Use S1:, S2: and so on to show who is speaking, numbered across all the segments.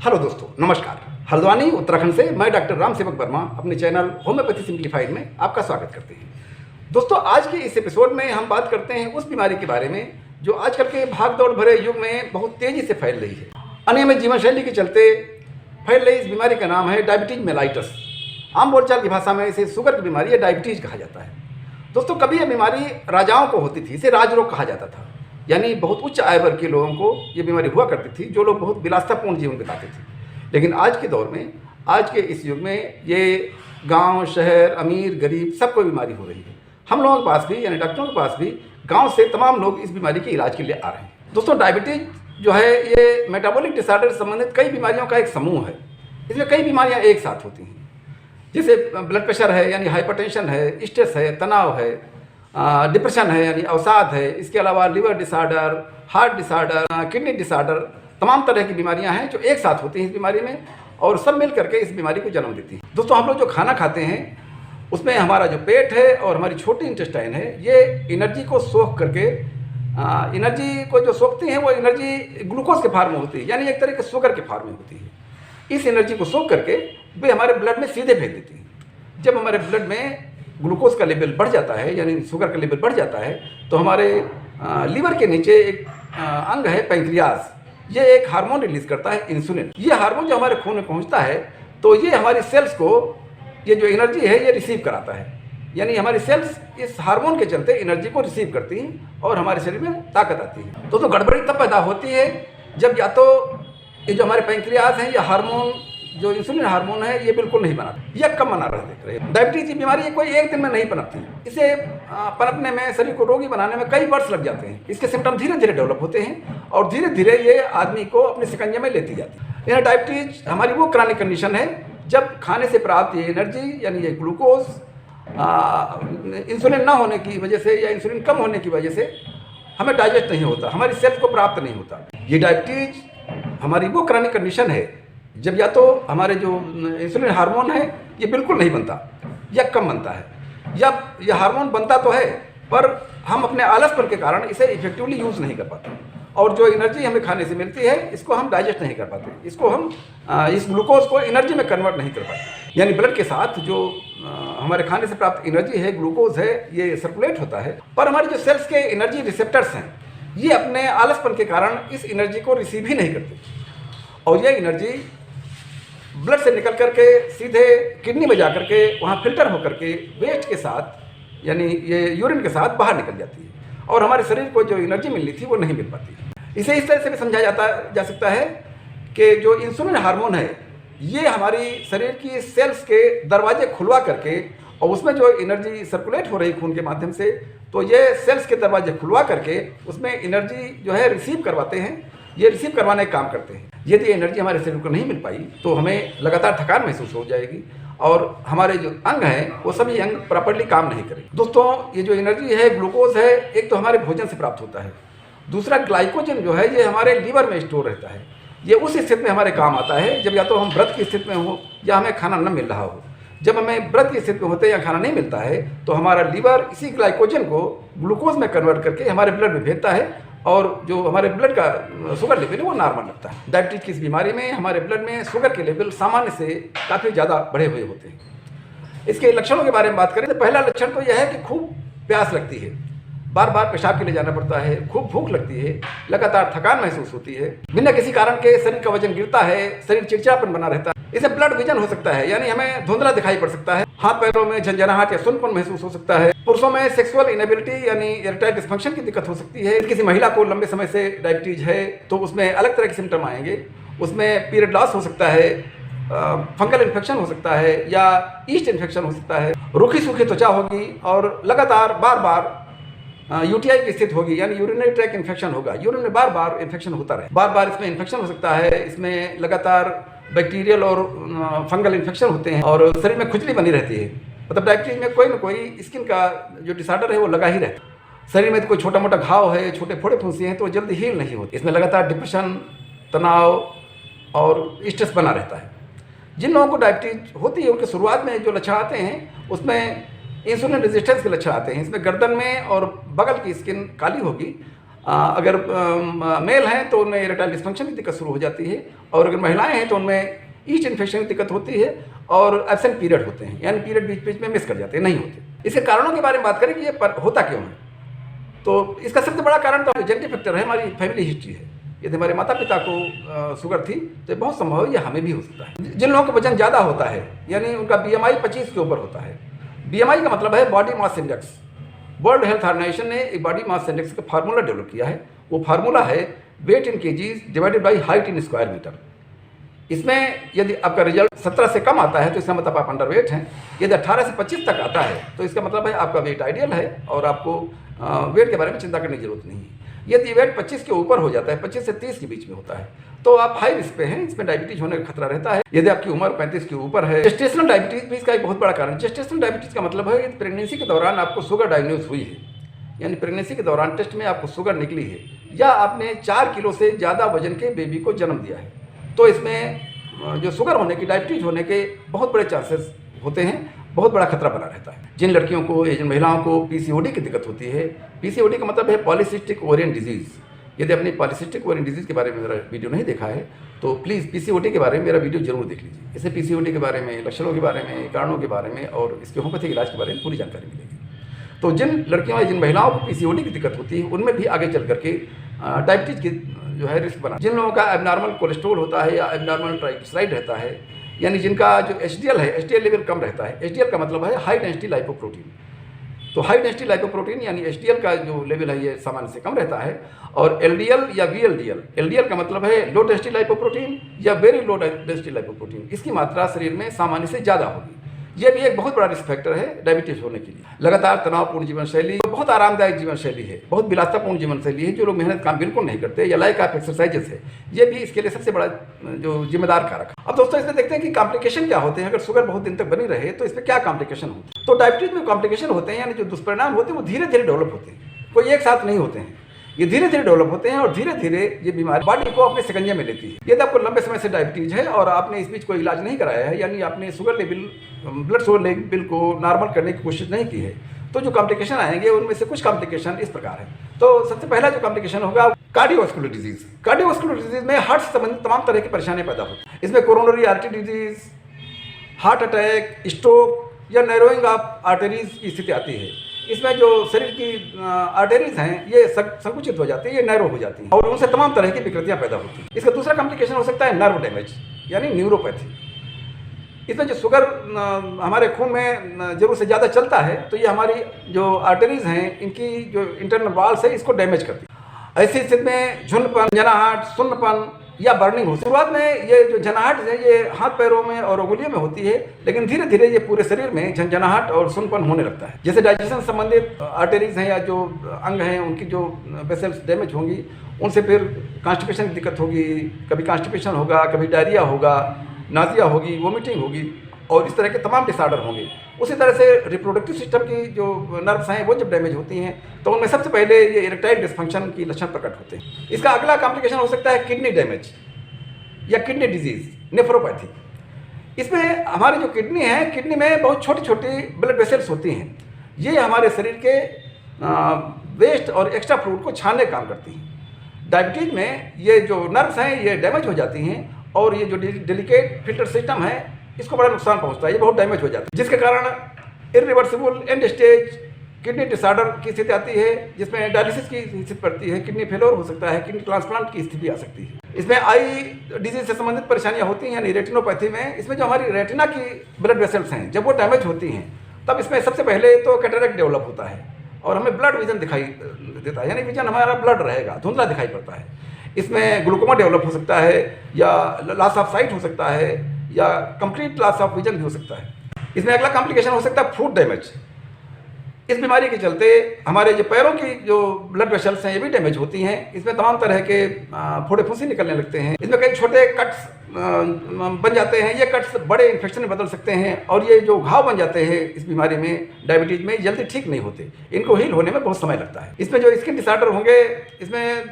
S1: Hello दोस्तों, नमस्कार। हल्द्वानी उत्तराखंड से मैं डॉक्टर राम सेवक वर्मा अपने चैनल होम्योपैथी सिंप्लीफाइड में आपका स्वागत करते हैं। दोस्तों, आज के इस एपिसोड में हम बात करते हैं उस बीमारी के बारे में जो आजकल के भागदौड़ भरे युग में बहुत तेजी से फैल रही है। अनियमित जीवन शैली के चलते फैल रही इस बीमारी का नाम है डायबिटीज मेलाइटस। आम बोलचाल की भाषा में इसे शुगर की बीमारी या डायबिटीज कहा जाता है। दोस्तों, कभी यह बीमारी राजाओं को होती थी, इसे राजरोग कहा जाता था। यानी बहुत उच्च आय वर्ग के लोगों को ये बीमारी हुआ करती थी, जो लोग बहुत विलासितापूर्ण जीवन बिताते थे। लेकिन आज के दौर में, आज के इस युग में ये गांव, शहर, अमीर, गरीब सबको बीमारी हो रही है। हम लोगों के पास भी, यानी डॉक्टरों के पास भी गांव से तमाम लोग इस बीमारी के इलाज के लिए आ रहे हैं। दोस्तों, डायबिटीज जो है ये मेटाबॉलिक डिसऑर्डर से संबंधित कई बीमारियों का एक समूह है। इसमें कई बीमारियाँ एक साथ होती हैं, जैसे ब्लड प्रेशर है यानी हाइपरटेंशन है, स्ट्रेस है, तनाव है, डिप्रेशन है यानी अवसाद है। इसके अलावा liver disorder, heart disorder, kidney disorder, तमाम तरह की बीमारियां हैं जो एक साथ होती हैं इस बीमारी में, और सब मिल करके इस बीमारी को जन्म देती हैं। दोस्तों, हम लोग जो खाना खाते हैं उसमें हमारा जो पेट है और हमारी छोटी इंटेस्टाइन है, ये एनर्जी को सोख करके, एनर्जी को जो सोखती हैं वो एनर्जी ग्लूकोज के फॉर्म में होती है, यानी एक तरह के शुगर के फॉर्म में होती है। इस एनर्जी को सोख करके वे हमारे ब्लड में सीधे भेज देती हैं। जब हमारे ब्लड में ग्लूकोज का लेवल बढ़ जाता है, यानी शुगर का लेवल बढ़ जाता है, तो हमारे लीवर के नीचे एक अंग है पैंक्रियाज, ये एक हार्मोन रिलीज करता है, इंसुलिन। ये हार्मोन जो हमारे खून में पहुंचता है तो ये हमारी सेल्स को, ये जो एनर्जी है ये रिसीव कराता है। यानी हमारी सेल्स इस हार्मोन के चलते एनर्जी को रिसीव करती हैं और हमारे शरीर में ताकत आती है। तो गड़बड़ी तब पैदा होती है जब या तो ये जो हमारे पैंक्रियाज हैं, ये हार्मोन जो इंसुलिन हार्मोन है ये बिल्कुल नहीं बनाते या कम बना रहे। डायबिटीज की बीमारी कोई एक दिन में नहीं पनपती। इसे पनपने में, शरीर को रोगी बनाने में कई वर्ष लग जाते हैं। इसके सिम्टम धीरे धीरे डेवलप होते हैं और धीरे धीरे ये आदमी को अपने शिकंजे में लेती जाती है। यह डायबिटीज हमारी वो क्रॉनिक कंडीशन है जब खाने से प्राप्त ये एनर्जी यानी ये ग्लूकोज इंसुलिन ना होने की वजह से या इंसुलिन कम होने की वजह से हमें डाइजेस्ट नहीं होता, हमारी सेल्स को प्राप्त नहीं होता। ये डायबिटीज हमारी वो क्रॉनिक कंडीशन है जब या तो हमारे जो इंसुलिन हार्मोन है ये बिल्कुल नहीं बनता या कम बनता है, या ये हार्मोन बनता तो है पर हम अपने आलसपन के कारण इसे इफेक्टिवली यूज़ नहीं कर पाते, और जो एनर्जी हमें खाने से मिलती है इसको हम डाइजेस्ट नहीं कर पाते, इसको हम इस ग्लूकोज को एनर्जी में कन्वर्ट नहीं कर पाते। यानी ब्लड के साथ जो हमारे खाने से प्राप्त एनर्जी है, ग्लूकोज है, ये सर्कुलेट होता है, पर हमारी जो सेल्स के एनर्जी रिसेप्टर्स हैं ये अपने आलसपन के कारण इस एनर्जी को रिसीव ही नहीं करते, और यह एनर्जी ब्लड से निकल करके सीधे किडनी में जा करके वहाँ फिल्टर होकर के वेस्ट के साथ, यानी ये यूरिन के साथ बाहर निकल जाती है, और हमारे शरीर को जो एनर्जी मिलनी थी वो नहीं मिल पाती। इसे इस तरह से भी समझा जा सकता है कि जो इंसुलिन हार्मोन है ये हमारी शरीर की सेल्स के दरवाजे खुलवा करके, और उसमें जो एनर्जी सर्कुलेट हो रही खून के माध्यम से, तो ये सेल्स के दरवाजे खुलवा करके उसमें एनर्जी जो है रिसीव करवाते हैं, ये रिसीव करवाने का काम करते हैं। यदि एनर्जी हमारे शरीर को नहीं मिल पाई तो हमें लगातार थकान महसूस हो जाएगी और हमारे जो अंग हैं वो सभी अंग प्रॉपर्ली काम नहीं करेंगे। दोस्तों, ये जो एनर्जी है, ग्लूकोज है, एक तो हमारे भोजन से प्राप्त होता है, दूसरा ग्लाइकोजन जो है ये हमारे लीवर में स्टोर रहता है। ये उस स्थिति में हमारे काम आता है जब या तो हम व्रत की स्थिति में हो या हमें खाना न मिल रहा हो। जब हमें व्रत की स्थिति में होते या खाना नहीं मिलता है तो हमारा लीवर इसी ग्लाइकोजन को ग्लूकोज में कन्वर्ट करके हमारे ब्लड में भेजता है, और जो हमारे ब्लड का शुगर लेवल है वो नॉर्मल लगता है। डायबिटीज की इस बीमारी में हमारे ब्लड में शुगर के लेवल सामान्य से काफ़ी ज़्यादा बढ़े हुए होते हैं। इसके लक्षणों के बारे में बात करें तो पहला लक्षण तो यह है कि खूब प्यास लगती है, बार बार पेशाब के लिए जाना पड़ता है, खूब भूख लगती है, लगातार थकान महसूस होती है, बिना किसी कारण के शरीर का वजन गिरता है, शरीर चिड़चिड़ापन बना रहता है। इसे ब्लड विजन हो सकता है, यानी हमें धुंधला दिखाई पड़ सकता है, हाथ पैरों में झंझनाहट या सुनपन महसूस हो सकता है। पुरुषों में सेक्सुअल इनेबिलिटी यानी इरेक्टाइल डिसफंक्शन की दिक्कत हो सकती है। किसी महिला को लंबे समय से डायबिटीज है तो उसमें अलग तरह के सिम्टम आएंगे, उसमें पीरियड लॉस हो सकता है, फंगल इन्फेक्शन हो सकता है या ईस्ट इन्फेक्शन हो सकता है, रूखी सूखी त्वचा होगी और लगातार बार बार यूटीआई की स्थिति होगी, यानी यूरिनरी ट्रैक इन्फेक्शन होगा, यूरिन में बार बार इन्फेक्शन होता रहे, बार बार इसमें इन्फेक्शन हो सकता है, इसमें लगातार बैक्टीरियल और फंगल इन्फेक्शन होते हैं और शरीर में खुजली बनी रहती है। मतलब डायबिटीज में कोई ना कोई स्किन का जो डिसऑर्डर है वो लगा ही रहता है। शरीर में कोई छोटा मोटा घाव है, छोटे फोड़े फुंसी हैं तो जल्दी हील नहीं होती। इसमें लगातार डिप्रेशन, तनाव और स्ट्रेस बना रहता है। जिन लोगों को डायबिटीज होती है उनके शुरुआत में जो लक्षण आते हैं उसमें इंसुलिन रेजिस्टेंस के लक्षण आते हैं। इसमें गर्दन में और बगल की स्किन काली होगी, अगर मेल हैं तो उनमें इरेक्टाइल डिस्फंक्शन की दिक्कत शुरू हो जाती है, और अगर महिलाएं हैं तो उनमें ईस्ट इन्फेक्शन की दिक्कत होती है और एब्सेंट पीरियड होते हैं, यानी पीरियड बीच बीच में मिस कर जाते हैं, नहीं होते। इसके कारणों के बारे में बात करें कि ये होता क्यों है, तो इसका सबसे बड़ा कारण तो जेनेटिक फैक्टर है, हमारी फैमिली हिस्ट्री है। यदि हमारे माता पिता को शुगर थी तो ये बहुत संभव है ये हमें भी हो सकता है। जिन लोगों का वजन ज़्यादा होता है, यानी उनका BMI 25 के ऊपर होता है। BMI का मतलब है body mass index. World Health Organization ने एक बॉडी मास इंडेक्स का फार्मूला डेवलप किया है। वो फार्मूला है weight in KGs divided by height in square metre. इसमें यदि आपका रिजल्ट 17 से कम आता है तो इसका मतलब आप अंडरवेट हैं। यदि 18 से 25 तक आता है तो इसका मतलब है आपका वेट आइडियल है और आपको वेट के बारे में चिंता करने की जरूरत नहीं है। यदि वेट 25 के ऊपर हो जाता है, 25 से 30 के बीच में होता है, तो आप हाई रिस्क पे हैं, इसमें डायबिटीज होने का खतरा रहता है। यदि आपकी उम्र 35 के ऊपर है, जेस्टेशनल डायबिटीज भी इसका एक बहुत बड़ा कारण है। जेस्टेशनल डायबिटीज का मतलब है कि प्रेगनेंसी के दौरान आपको शुगर डायग्नोज हुई है, यानी प्रेगनेंसी के दौरान टेस्ट में आपको शुगर निकली है, या आपने 4 किलो से ज़्यादा वजन के बेबी को जन्म दिया है, तो इसमें जो शुगर होने की, डायबिटीज होने के बहुत बड़े चांसेस होते हैं, बहुत बड़ा खतरा बना रहता है। जिन लड़कियों को या जिन महिलाओं को PCOD की दिक्कत होती है, PCOD का मतलब है पॉलीसिस्टिक ओवेरियन डिजीज़। यदि आपने पॉलीसिस्टिक ओवेरियन डिजीज़ के बारे में मेरा वीडियो नहीं देखा है तो प्लीज़ PCOD के बारे में मेरा वीडियो जरूर देख लीजिए। इससे PCOD के बारे में, लक्षणों के बारे में, कारणों के बारे में और इसके होम्योपैथिक इलाज के बारे में पूरी जानकारी मिलेगी। तो जिन लड़कियों या जिन महिलाओं को PCOD की दिक्कत होती है उनमें भी आगे चल करके डायबिटीज़ की जो है रिस्क बना। जिन लोगों का एबनॉर्मल कोलेस्ट्रॉल होता है या एबनॉर्मल ट्राइग्लिसराइड रहता है, यानी जिनका जो HDL है, HDL लेवल कम रहता है। HDL का मतलब है हाई डेंसिटी लाइपोप्रोटीन। तो हाई डेंसिटी लाइपोप्रोटीन यानी HDL का जो लेवल है ये सामान्य से कम रहता है। और LDL या VLDL, LDL का मतलब है लो डेंसिटी लाइपोप्रोटीन या वेरी लो डेंसिटी लाइपोप्रोटीन, इसकी मात्रा शरीर में सामान्य से ज़्यादा होगी। ये भी एक बहुत बड़ा रिस्क फैक्टर है डायबिटीज होने के लिए। लगातार तनावपूर्ण जीवन शैली बहुत आरामदायक जीवन शैली है, बहुत विलासितापूर्ण जीवन शैली है। जो लोग मेहनत काम बिल्कुल नहीं करते या लाइक ऑफ एक्सरसाइजेस है, ये भी इसके लिए सबसे बड़ा जो जिम्मेदार कारक है। अब दोस्तों इसमें देखते हैं कि कॉम्प्लिकेशन क्या होते हैं। अगर शुगर बहुत दिन तक बनी रहे तो इसमें क्या कॉम्प्लिकेशन होते हैं। तो डायबिटीज में कॉम्प्लिकेशन होते हैं, यानी जो दुष्परिणाम होते हैं वो धीरे धीरे डेवलप होते हैं, कोई एक साथ नहीं होते हैं। ये धीरे धीरे डेवलप होते हैं और धीरे धीरे ये बीमारी बॉडी को अपने शिकंजे में लेती है। यदि आपको लंबे समय से डायबिटीज है और आपने इस बीच कोई इलाज नहीं कराया है, यानी आपने sugar level, blood sugar level को नॉर्मल करने की कोशिश नहीं की है, तो जो कॉम्प्लिकेशन आएंगे उनमें से कुछ कॉम्प्लिकेशन इस प्रकार है। तो सबसे पहला जो कॉम्प्लिकेशन होगा कार्डियोवास्कुलर डिजीज। कार्डियोवास्कुलर डिजीज में हार्ट से संबंधित तमाम तरह की परेशानियां पैदा होती हैं। इसमें coronary artery disease, heart attack, stroke या नैरोइंग ऑफ आर्टरीज की स्थिति आती है। इसमें जो शरीर की आर्टरीज हैं ये संकुचित हो जाती है, ये नैरो हो जाती हैं और उनसे तमाम तरह की विकृतियां पैदा होती हैं। इसका दूसरा कॉम्प्लिकेशन हो सकता है नर्व डैमेज, यानी न्यूरोपैथी। इसमें जो शुगर हमारे खून में जरूरत से ज़्यादा चलता है तो ये हमारी जो आर्टरीज हैं इनकी जो इंटरनल वॉल्स है इसको डैमेज करती है। ऐसी स्थिति में झुंडपन, झनाहट, सुन्नपन या बर्निंग हो। शुरुआत में ये जो झनाहट है ये हाथ पैरों में और उंगलियों में होती है, लेकिन धीरे धीरे ये पूरे शरीर में झनझनाहट और सुन्नपन होने लगता है। जैसे डाइजेशन संबंधित आर्टरीज हैं या जो अंग हैं उनकी जो वेसल्स डैमेज होंगी, उनसे फिर कॉन्स्टिपेशन की दिक्कत होगी। कभी कॉन्स्टिपेशन होगा, कभी डायरिया होगा, नाजिया होगी, वोमिटिंग होगी और इस तरह के तमाम डिसऑर्डर होंगे। उसी तरह से रिप्रोडक्टिव सिस्टम की जो नर्व्स हैं वो जब डैमेज होती हैं तो उनमें सबसे पहले ये इरेक्टाइल डिस्फंक्शन की लक्षण प्रकट होते हैं। इसका अगला कॉम्प्लिकेशन हो सकता है किडनी डैमेज या किडनी डिजीज, नेफ्रोपैथी। इसमें हमारी जो किडनी है, किडनी में बहुत छोटी छोटी ब्लड वेसल्स होती हैं। ये हमारे शरीर के वेस्ट और एक्स्ट्रा फ्लूइड को छानने का काम करती हैं। डायबिटीज में ये जो नर्व्स हैं ये डैमेज हो जाती हैं और ये जो डेलिकेट फिल्टर सिस्टम है इसको बड़ा नुकसान पहुंचता है, ये बहुत डैमेज हो जाता है, जिसके कारण irreversible and stage kidney disorder की स्थिति आती है, जिसमें डायलिसिस की स्थिति पड़ती है, किडनी फेलोर हो सकता है, किडनी ट्रांसप्लांट की स्थिति आ सकती है। इसमें आई डिजीज से संबंधित परेशानियां होती हैं, यानी रेटिनोपैथी में इसमें जो हमारी रेटिना की ब्लड वेसल्स हैं जब वो डैमेज होती हैं तब इसमें सबसे पहले तो कैटरेक्ट डेवलप होता है और हमें ब्लड विजन दिखाई देता है, यानी विजन हमारा ब्लड रहेगा, धुंधला दिखाई पड़ता है। इसमें ग्लूकोमा डेवलप हो सकता है या लॉस ऑफ साइट हो सकता है या कंप्लीट लॉस ऑफ विजन भी हो सकता है। इसमें अगला कॉम्प्लिकेशन हो सकता है फूड डैमेज। इस बीमारी के चलते हमारे जो पैरों की जो ब्लड वेसल्स हैं ये भी डैमेज होती हैं। इसमें तमाम तरह के फोड़े फुंसी निकलने लगते हैं। इसमें कई छोटे कट्स बन जाते हैं, ये कट्स बड़े इन्फेक्शन में बदल सकते हैं और ये जो घाव बन जाते हैं इस बीमारी में, डायबिटीज में, जल्दी ठीक नहीं होते, इनको हील होने में बहुत समय लगता है। इसमें जो स्किन डिसऑर्डर होंगे, इसमें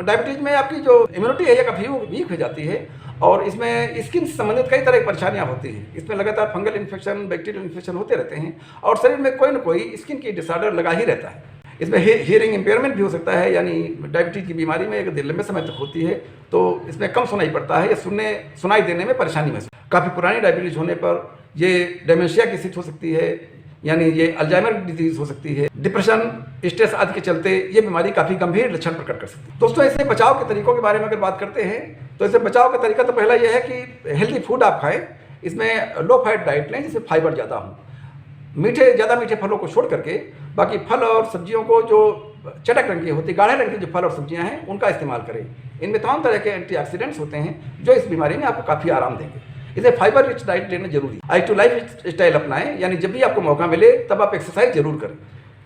S1: डायबिटीज में आपकी जो इम्यूनिटी है ये काफ़ी वीक हो जाती है और इसमें स्किन से संबंधित कई तरह की परेशानियां होती हैं। इसमें लगातार फंगल इन्फेक्शन, बैक्टीरियल इन्फेक्शन होते रहते हैं और शरीर में कोई ना कोई स्किन की डिसऑर्डर लगा ही रहता है। इसमें हियरिंग इम्पेयरमेंट भी हो सकता है, यानी डायबिटीज़ की बीमारी में अगर लंबे समय तक होती है तो इसमें कम सुनाई पड़ता है या सुनाई देने में परेशानी महसूस। काफ़ी पुरानी डायबिटीज़ होने पर ये डेमेंशिया की स्थिति हो सकती है, यानी ये अल्जाइमर डिजीज़ हो सकती है। डिप्रेशन, स्ट्रेस आदि के चलते ये बीमारी काफ़ी गंभीर लक्षण प्रकट कर सकती है। दोस्तों, इससे बचाव के तरीकों के बारे में अगर बात करते हैं तो इससे बचाव का तरीका तो पहला ये है कि हेल्दी फूड आप खाएं। इसमें लो फैट डाइट लें जिसमें फाइबर ज़्यादा हो। ज़्यादा मीठे फलों को छोड़ करके बाकी फल और सब्जियों को जो चटक रंग की होती, गाढ़े रंग की जो फल और सब्जियां हैं उनका इस्तेमाल करें। इनमें तमाम तरह के एंटीऑक्सीडेंट्स होते हैं जो इस बीमारी में आपको काफ़ी आराम देंगे। इसे फाइबर रिच डाइट लेना जरूरी है। एक्टिव लाइफ स्टाइल अपनाएं, यानी जब भी आपको मौका मिले तब आप एक्सरसाइज जरूर करें,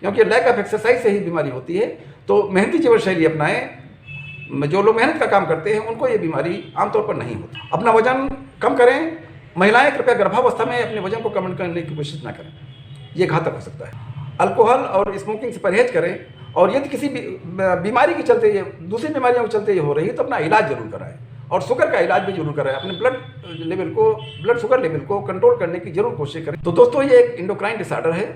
S1: क्योंकि लैक ऑफ एक्सरसाइज से ही बीमारी होती है। तो मेहनती जीवन शैली अपनाएं। जो लोग मेहनत का काम करते हैं उनको ये बीमारी आमतौर पर नहीं होती। अपना वजन कम करें। महिलाएं कृपया गर्भावस्था में अपने वजन को कम करने की कोशिश ना करें, ये घातक हो सकता है। अल्कोहल और स्मोकिंग से परहेज करें, और यदि किसी बीमारी के चलते ये दूसरी बीमारियों के चलते ये हो रही है तो अपना इलाज जरूर कराएं, और शुगर का इलाज भी जरूर कराएं। अपने ब्लड शुगर लेवल को कंट्रोल करने की जरूर कोशिश करें। तो दोस्तों, ये एक इंडोक्राइन डिसऑर्डर है,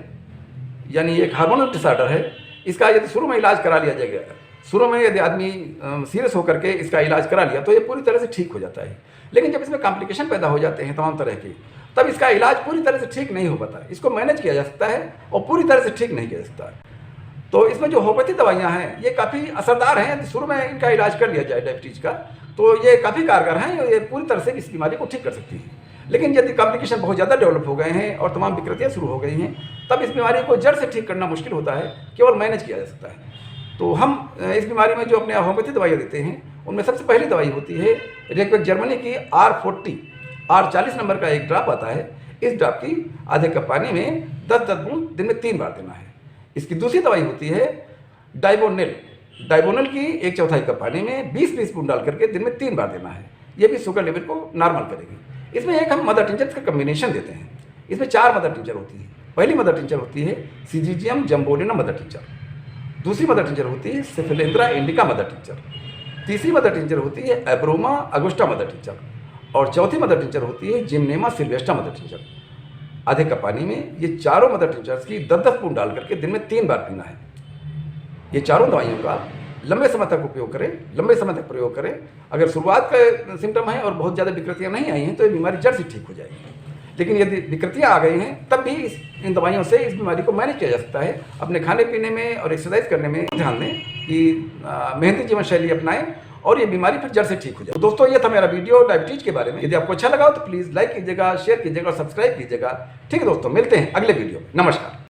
S1: यानी एक हार्मोनल डिसऑर्डर है। इसका यदि शुरू में इलाज करा लिया जाएगा, शुरू में यदि आदमी सीरियस होकर के इसका इलाज करा लिया तो ये पूरी तरह से ठीक हो जाता है। लेकिन जब इसमें कॉम्प्लिकेशन पैदा हो जाते हैं तमाम तरह के, तब इसका इलाज पूरी तरह से ठीक नहीं हो पाता। इसको मैनेज किया जा सकता है और पूरी तरह से ठीक नहीं किया जा सकता है। तो इसमें जो होम्योपैथी दवाइयाँ हैं ये काफ़ी असरदार हैं। शुरू में इनका इलाज कर लिया जाए डायबिटीज़ का तो ये काफ़ी कारगर हैं, ये पूरी तरह से इस बीमारी को ठीक कर सकती है। लेकिन यदि कॉम्प्लिकेशन बहुत ज़्यादा डेवलप हो गए हैं और तमाम विकृतियाँ शुरू हो गई हैं, तब इस बीमारी को जड़ से ठीक करना मुश्किल होता है, केवल मैनेज किया जा सकता है। तो हम इस बीमारी में जो अपने होम्योपैथी दवाइयाँ देते हैं उनमें सबसे पहली दवाई होती है रेक्वेक जर्मनी की R40 नंबर का एक ड्राप आता है। इस ड्राप की आधे कप पानी में 10-10 बूंद दिन में 3 बार देना है। इसकी दूसरी दवाई होती है डाइबोनल की 1/4 कप पानी में 20-20 बूंद डाल करके दिन में 3 बार देना है। ये भी शुगर लेवल को नॉर्मल करेगी। इसमें एक हम मदर टिंचर का कम्बिनेशन देते हैं। इसमें 4 मदर टिंचर होती है। पहली मदर टिंचर होती है सिजीजियम जम्बोलिना मदर टिंचर, दूसरी मदर टिंचर होती है सेफेलेंद्रा इंडिका मदर टिंचर, तीसरी मदर टिंचर होती है एब्रोमा अगुस्टा मदर टिंचर, और चौथी मदर टिंचर होती है जिमनेमा सिल्वेस्टा मदर टिंचर। आधे कप पानी में ये चारों मदर टिंचर्स की 10-10 बूंद डाल करके दिन में 3 बार पीना है। ये चारों दवाइयों का लंबे समय तक उपयोग करें, लंबे समय तक प्रयोग करें। अगर शुरुआत का सिम्टम है और बहुत ज़्यादा विकृतियाँ नहीं आई हैं तो ये बीमारी जड़ से ठीक हो जाएगी। लेकिन यदि विकृतियाँ आ गई हैं तब भी इन दवाइयों से इस बीमारी को मैनेज किया जा सकता है। अपने खाने पीने में और एक्सरसाइज करने में ध्यान दें कि मेहनती जीवन शैली अपनाएं और ये बीमारी फिर जड़ से ठीक हो जाए। तो दोस्तों, ये था मेरा वीडियो डायबिटीज के बारे में। यदि आपको अच्छा लगा हो तो प्लीज़ लाइक कीजिएगा, शेयर कीजिएगा और सब्सक्राइब कीजिएगा। ठीक है दोस्तों, मिलते हैं अगले वीडियो में। नमस्कार।